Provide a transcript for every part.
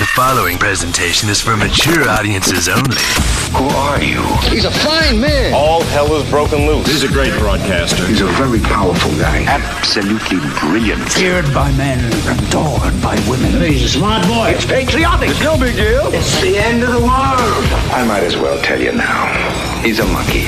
The following presentation is for mature audiences only. Who are you? He's a fine man. All hell is broken loose. He's a great broadcaster. He's a very powerful guy. Absolutely brilliant. Feared by men, adored by women. He's a smart boy. It's patriotic. It's no big deal. It's the end of the world. I might as well tell you now. He's a monkey.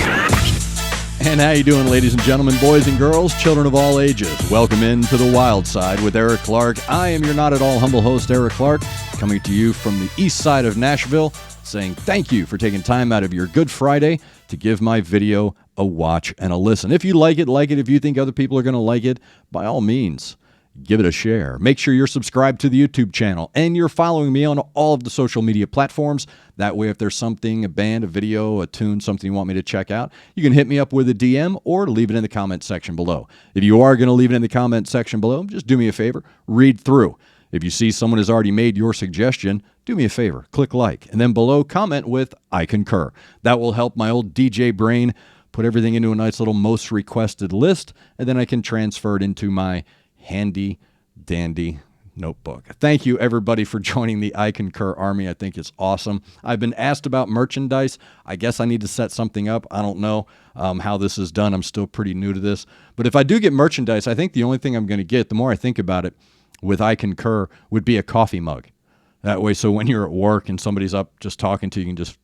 And how you doing, ladies and gentlemen, boys and girls, children of all ages? Welcome into the Wild Side with Eric Clark. I am your not at all humble host, Eric Clark, coming to you from the east side of Nashville, saying thank you for taking time out of your Good Friday to give my video a watch and a listen. If you like it, like it. If you think other people are going to like it, by all means, give it a share. Make sure you're subscribed to the YouTube channel and you're following me on all of the social media platforms. That way, if there's something, a band, a video, a tune, something you want me to check out, you can hit me up with a DM or leave it in the comment section below. If you are going to leave it in the comment section below, just do me a favor, read through. If you see someone has already made your suggestion, do me a favor, click like, and then below comment with I concur. That will help my old DJ brain put everything into a nice little most requested list, and then I can transfer it into my handy dandy notebook. Thank you, everybody, for joining the I Concur Army. I think it's awesome. I've been asked about merchandise. I guess I need to set something up. I don't know how this is done. I'm still pretty new to this. But if I do get merchandise, I think the only thing I'm going to get, the more I think about it, with I Concur, would be a coffee mug. That way, so when you're at work and somebody's up just talking to you, you can just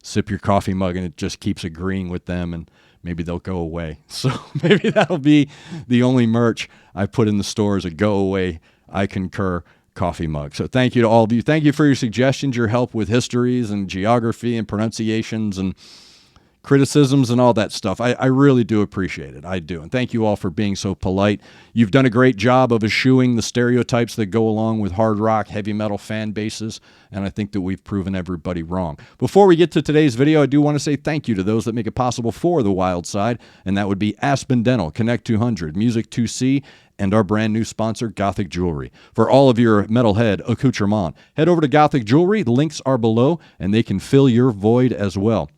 sip your coffee mug and it just keeps agreeing with them, and maybe they'll go away. So maybe that'll be the only merch I put in the store, is a go away I Concur coffee mug. So thank you to all of you. Thank you for your suggestions, your help with histories and geography and pronunciations and criticisms and all that stuff. I really do appreciate it. I do. And thank you all for being so polite. You've done a great job of eschewing the stereotypes that go along with hard rock, heavy metal fan bases, and I think that we've proven everybody wrong. Before we get to today's video, I do want to say thank you to those that make it possible for the Wild Side, and that would be Aspen Dental, Connect 200, Music 2C, and our brand new sponsor, Gothic Jewelry. For all of your metalhead accoutrement, head over to Gothic Jewelry. The links are below, and they can fill your void as well.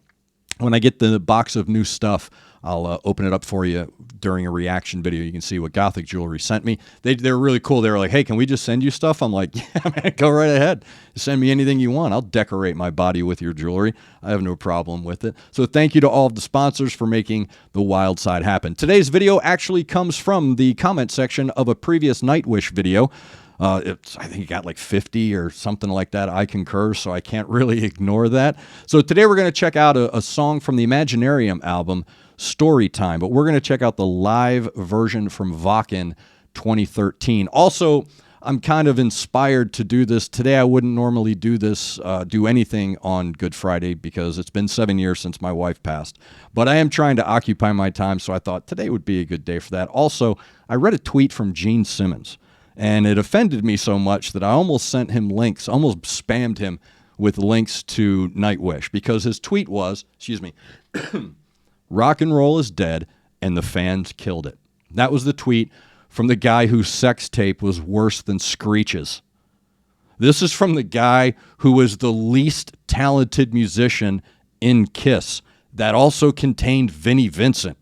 When I get the box of new stuff, I'll open it up for you during a reaction video. You can see what Gothic Jewelry sent me. They're really cool. They were like, hey, can we just send you stuff? I'm like, yeah, man, go right ahead. Send me anything you want. I'll decorate my body with your jewelry. I have no problem with it. So thank you to all of the sponsors for making the Wild Side happen. Today's video actually comes from the comment section of a previous Nightwish video. I think it got like 50 or something like that. I concur, so I can't really ignore that. So today we're going to check out a song from the Imaginarium album, Storytime, but we're going to check out the live version from Wacken 2013. Also, I'm kind of inspired to do this. Today I wouldn't normally do this, do anything on Good Friday because it's been 7 years since my wife passed. But I am trying to occupy my time, so I thought today would be a good day for that. Also, I read a tweet from Gene Simmons, and it offended me so much that I almost sent him links, almost spammed him with links to Nightwish, because his tweet was, rock and roll is dead and the fans killed it. That was the tweet from the guy whose sex tape was worse than Screech's. This is from the guy who was the least talented musician in Kiss that also contained Vinnie Vincent.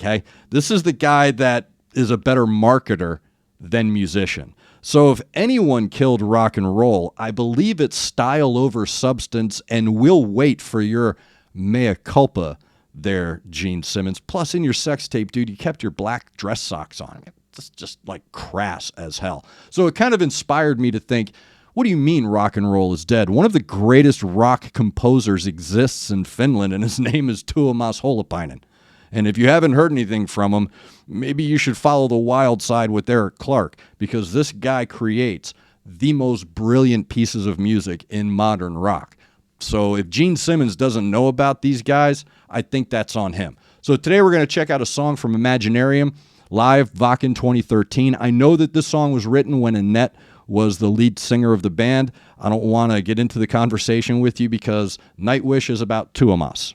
Okay? This is the guy that is a better marketer than musician. So if anyone killed rock and roll, I believe it's style over substance, and we'll wait for your mea culpa there, Gene Simmons. Plus, in your sex tape, dude, you kept your black dress socks on. It's just like crass as hell. So it kind of inspired me to think, what do you mean rock and roll is dead? One of the greatest rock composers exists in Finland, and his name is Tuomas Holopainen. And if you haven't heard anything from him, maybe you should follow the Wild Side with Eric Clark, because this guy creates the most brilliant pieces of music in modern rock. So if Gene Simmons doesn't know about these guys, I think that's on him. So today we're going to check out a song from Imaginarium, live Wacken 2013. I know that this song was written when Annette was the lead singer of the band. I don't want to get into the conversation with you because Nightwish is about Tuomas.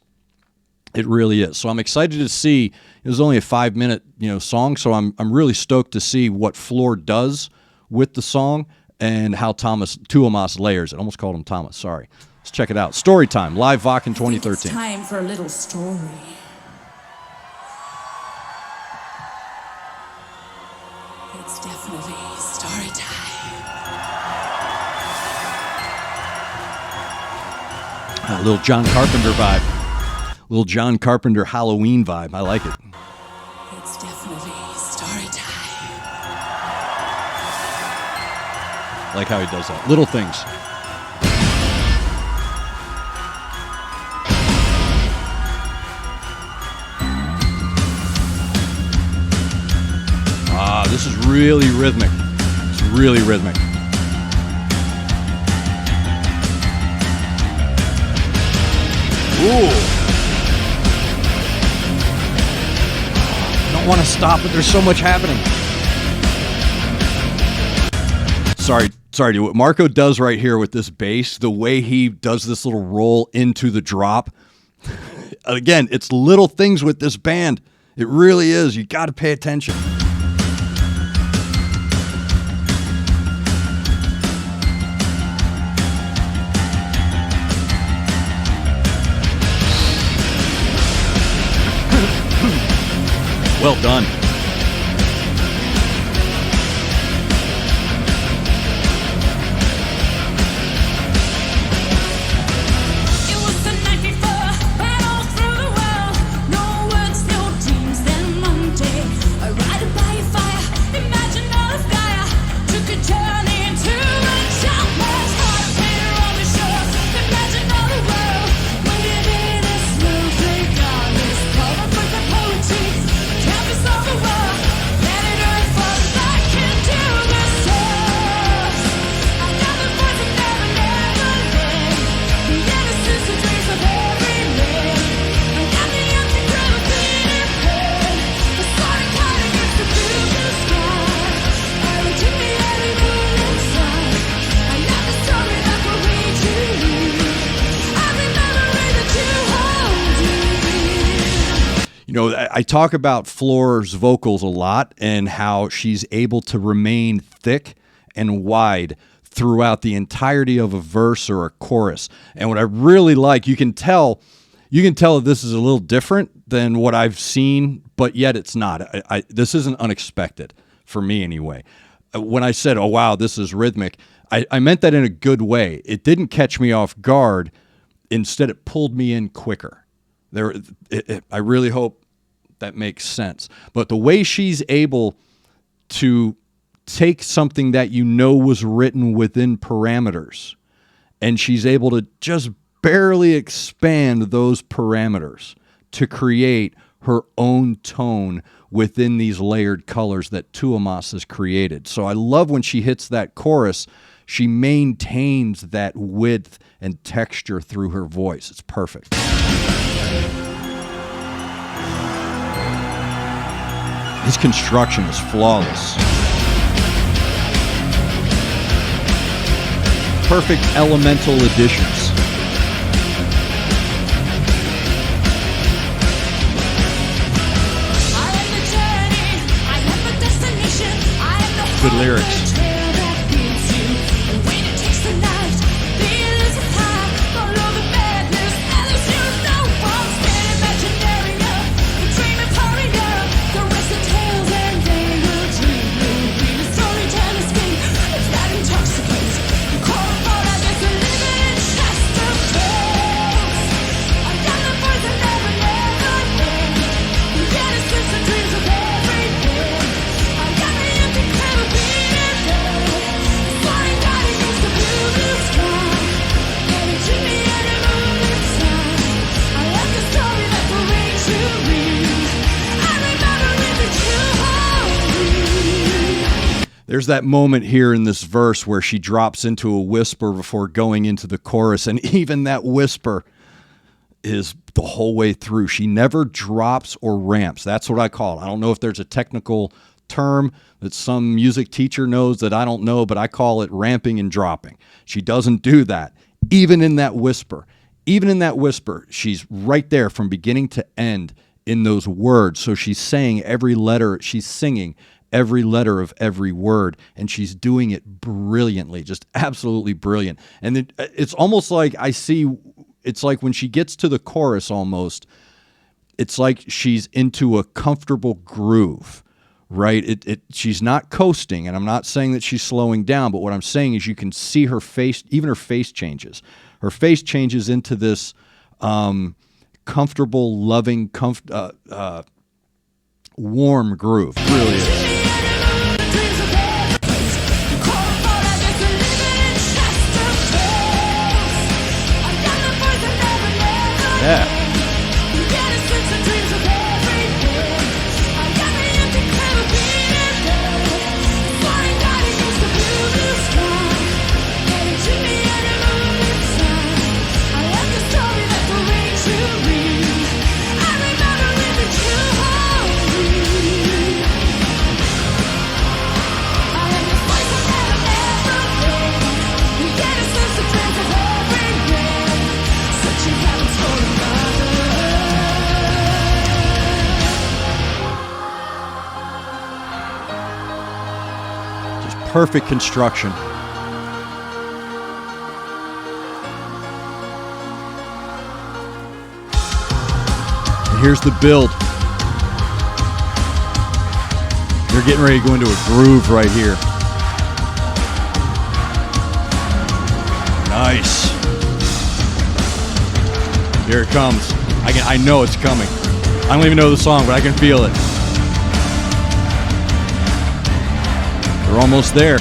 It really is. So I'm excited to see. It was only a 5-minute, song, so I'm really stoked to see what Floor does with the song and how Tuomas layers it. I almost called him Thomas. Sorry. Let's check it out. Storytime, live Wacken 2013. It's time for a little story. It's definitely story time. A little John Carpenter vibe. A little John Carpenter Halloween vibe. I like it. It's definitely story time. I like how he does that. Little things. This is really rhythmic. It's really rhythmic. Ooh. I don't want to stop, but there's so much happening. Sorry, what Marco does right here with this bass, the way he does this little roll into the drop. Again, it's little things with this band. It really is. You got to pay attention. Well done. You know, I talk about Floor's vocals a lot and how she's able to remain thick and wide throughout the entirety of a verse or a chorus. And what I really like, you can tell that this is a little different than what I've seen, but yet it's not. This isn't unexpected for me anyway. When I said, oh, wow, this is rhythmic, I meant that in a good way. It didn't catch me off guard. Instead, it pulled me in quicker. I really hope that makes sense. But the way she's able to take something that you know was written within parameters, and she's able to just barely expand those parameters to create her own tone within these layered colors that Tuomas has created. So I love when she hits that chorus, she maintains that width and texture through her voice. It's perfect. His construction is flawless. Perfect elemental additions. Good lyrics. There's that moment here in this verse where she drops into a whisper before going into the chorus, and even that whisper is the whole way through. She never drops or ramps. That's what I call it. I don't know if there's a technical term that some music teacher knows that I don't know, but I call it ramping and dropping. She doesn't do that. Even in that whisper, she's right there from beginning to end in those words. So she's saying every letter, she's singing every letter of every word, and she's doing it brilliantly, just absolutely brilliant. And it's almost like it's like when she gets to the chorus almost, it's like she's into a comfortable groove right? She's not coasting, and I'm not saying that she's slowing down, but what I'm saying is you can see her face, even her face changes. Her face changes into this comfortable, loving, warm groove. It really is. Yeah. Perfect construction. And here's the build. They're getting ready to go into a groove right here. Nice. Here it comes. I know it's coming. I don't even know the song, but I can feel it. We're almost there.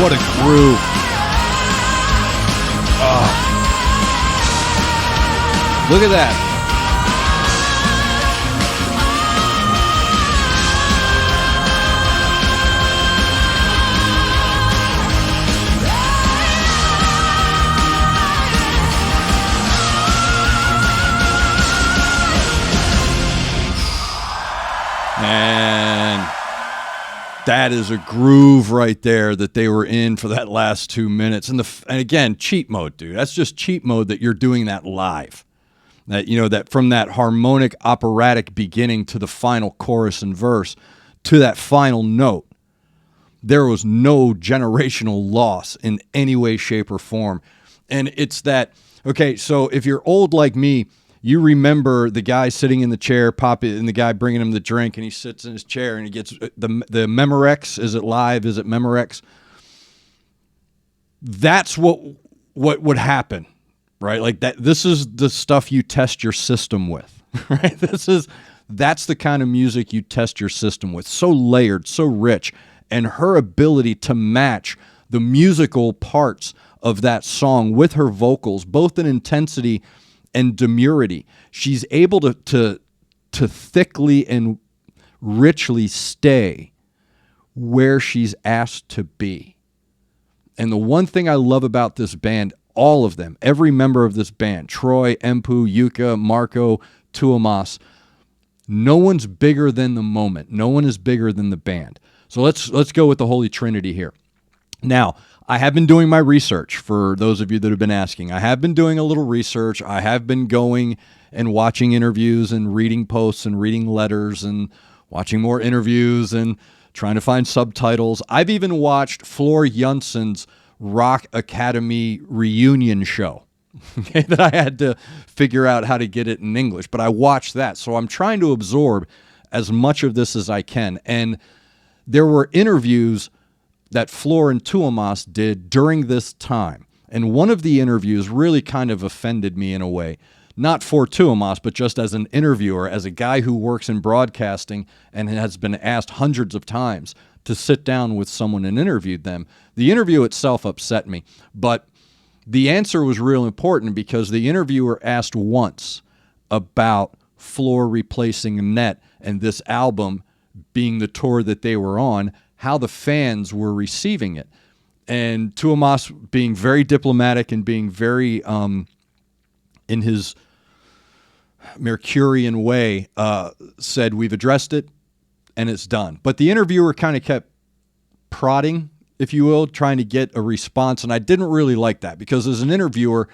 What a groove. Oh. Look at that. And that is a groove right there that they were in for that last 2 minutes. And again, cheat mode, dude. That's just cheat mode that you're doing that live. That, you know, that from that harmonic operatic beginning to the final chorus and verse to that final note, there was no generational loss in any way, shape, or form. And it's that, okay, so if you're old like me, you remember the guy sitting in the chair, and the guy bringing him the drink, and he sits in his chair, and he gets the Memorex. Is it live? Is it Memorex? That's what would happen, right? Like that. This is the stuff you test your system with, right? That's the kind of music you test your system with. So layered, so rich, and her ability to match the musical parts of that song with her vocals, both in intensity and demurity. She's able to thickly and richly stay where she's asked to be. And the one thing I love about this band, all of them, every member of this band, Troy, Empu, Yuka, Marco, Tuomas, no one's bigger than the moment. No one is bigger than the band. So let's go with the Holy Trinity here. Now, I have been doing my research, for those of you that have been asking. I have been doing a little research. I have been going and watching interviews and reading posts and reading letters and watching more interviews and trying to find subtitles. I've even watched Floor Jansen's Rock Academy reunion show, okay, that I had to figure out how to get it in English, but I watched that. So I'm trying to absorb as much of this as I can. And there were interviews that Floor and Tuomas did during this time. And one of the interviews really kind of offended me in a way. Not for Tuomas, but just as an interviewer, as a guy who works in broadcasting and has been asked hundreds of times to sit down with someone and interview them. The interview itself upset me, but the answer was real important because the interviewer asked once about Floor replacing Net and this album being the tour that they were on, how the fans were receiving it. And Tuomas, being very diplomatic and being very in his Mercurian way, said, we've addressed it and it's done. But the interviewer kind of kept prodding, if you will, trying to get a response. And I didn't really like that because as an interviewer,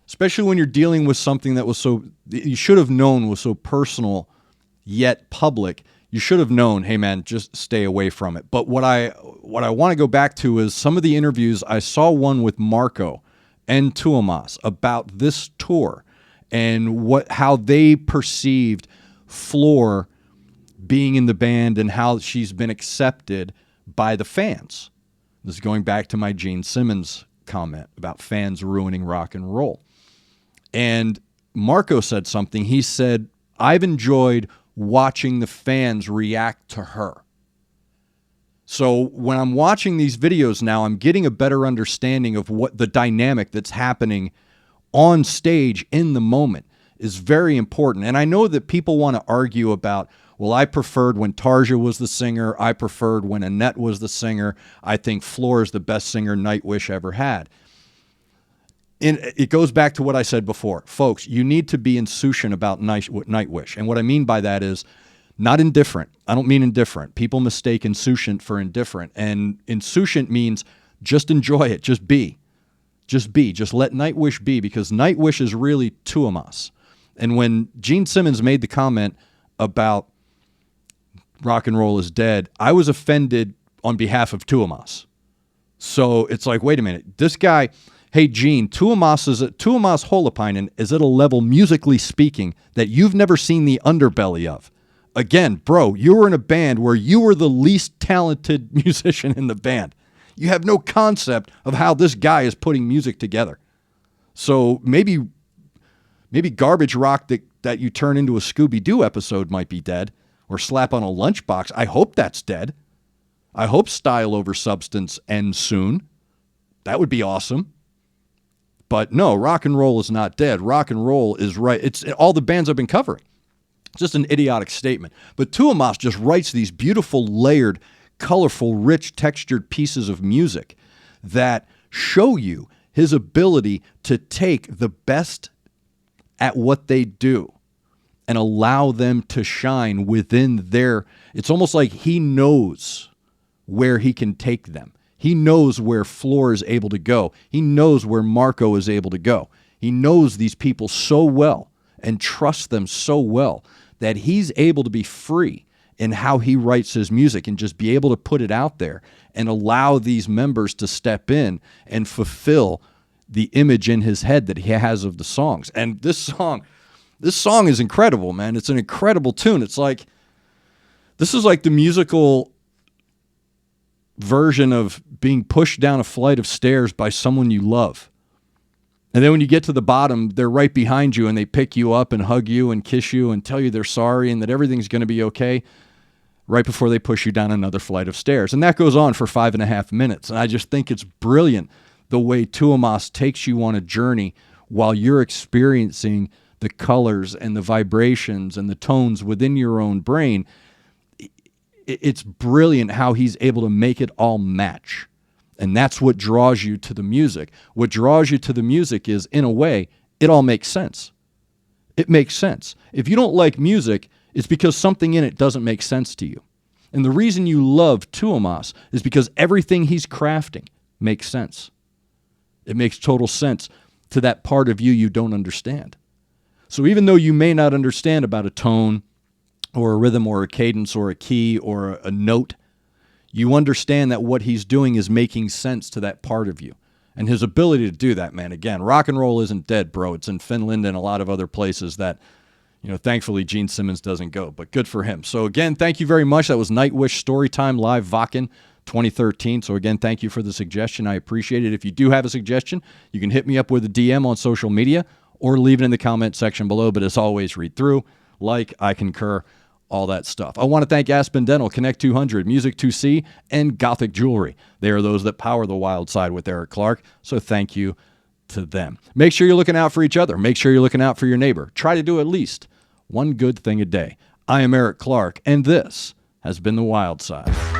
especially when you're dealing with something that was so, you should have known was so personal yet public, you should have known, hey man, just stay away from it. But what I want to go back to is some of the interviews. I saw one with Marco and Tuomas about this tour and how they perceived Floor being in the band and how she's been accepted by the fans. This is going back to my Gene Simmons comment about fans ruining rock and roll. And Marco said something. He said, I've enjoyed watching the fans react to her. So when I'm watching these videos now, I'm getting a better understanding of what the dynamic that's happening on stage in the moment is very important. And I know that people want to argue about, well, I preferred when Tarja was the singer. I preferred when Annette was the singer. I think Floor is the best singer Nightwish ever had. And it goes back to what I said before. Folks, you need to be insouciant about Nightwish. And what I mean by that is not indifferent. I don't mean indifferent. People mistake insouciant for indifferent. And insouciant means just enjoy it. Just be. Just be. Just let Nightwish be, because Nightwish is really Tuomas. And when Gene Simmons made the comment about rock and roll is dead, I was offended on behalf of Tuomas. So it's like, wait a minute. This guy... Hey, Gene, Tuomas Holopainen is at a level, musically speaking, that you've never seen the underbelly of. Again, bro, you were in a band where you were the least talented musician in the band. You have no concept of how this guy is putting music together. So maybe garbage rock that you turn into a Scooby-Doo episode might be dead, or slap on a lunchbox. I hope that's dead. I hope style over substance ends soon. That would be awesome. But no, rock and roll is not dead. Rock and roll is right. It's all the bands I've been covering. It's just an idiotic statement. But Tuomas just writes these beautiful, layered, colorful, rich, textured pieces of music that show you his ability to take the best at what they do and allow them to shine within their... It's almost like he knows where he can take them. He knows where Floor is able to go. He knows where Marco is able to go. He knows these people so well and trusts them so well that he's able to be free in how he writes his music and just be able to put it out there and allow these members to step in and fulfill the image in his head that he has of the songs. And this song is incredible, man. It's an incredible tune. It's like, this is like the musical version of being pushed down a flight of stairs by someone you love. And then when you get to the bottom, they're right behind you and they pick you up and hug you and kiss you and tell you they're sorry and that everything's going to be okay right before they push you down another flight of stairs. And that goes on for 5.5 minutes. And I just think it's brilliant the way Tuomas takes you on a journey while you're experiencing the colors and the vibrations and the tones within your own brain. It's brilliant how he's able to make it all match. And that's what draws you to the music. What draws you to the music is, in a way, it all makes sense. It makes sense. If you don't like music, it's because something in it doesn't make sense to you. And the reason you love Tuomas is because everything he's crafting makes sense. It makes total sense to that part of you don't understand. So even though you may not understand about a tone or a rhythm or a cadence or a key or a note, you understand that what he's doing is making sense to that part of you. And his ability to do that, man, again, rock and roll isn't dead, bro. It's in Finland and a lot of other places that, thankfully Gene Simmons doesn't go, but good for him. So again, thank you very much. That was Nightwish Storytime Live Wacken 2013. So again, thank you for the suggestion. I appreciate it. If you do have a suggestion, you can hit me up with a DM on social media or leave it in the comment section below. But as always, read through, I concur, all that stuff. I want to thank Aspen Dental, Connect 200, Music 2C, and Gothic Jewelry. They are those that power the wild side with Eric Clark. So thank you to them. Make sure you're looking out for each other. Make sure you're looking out for your neighbor. Try to do at least one good thing a day. I am Eric Clark, and this has been The Wild Side.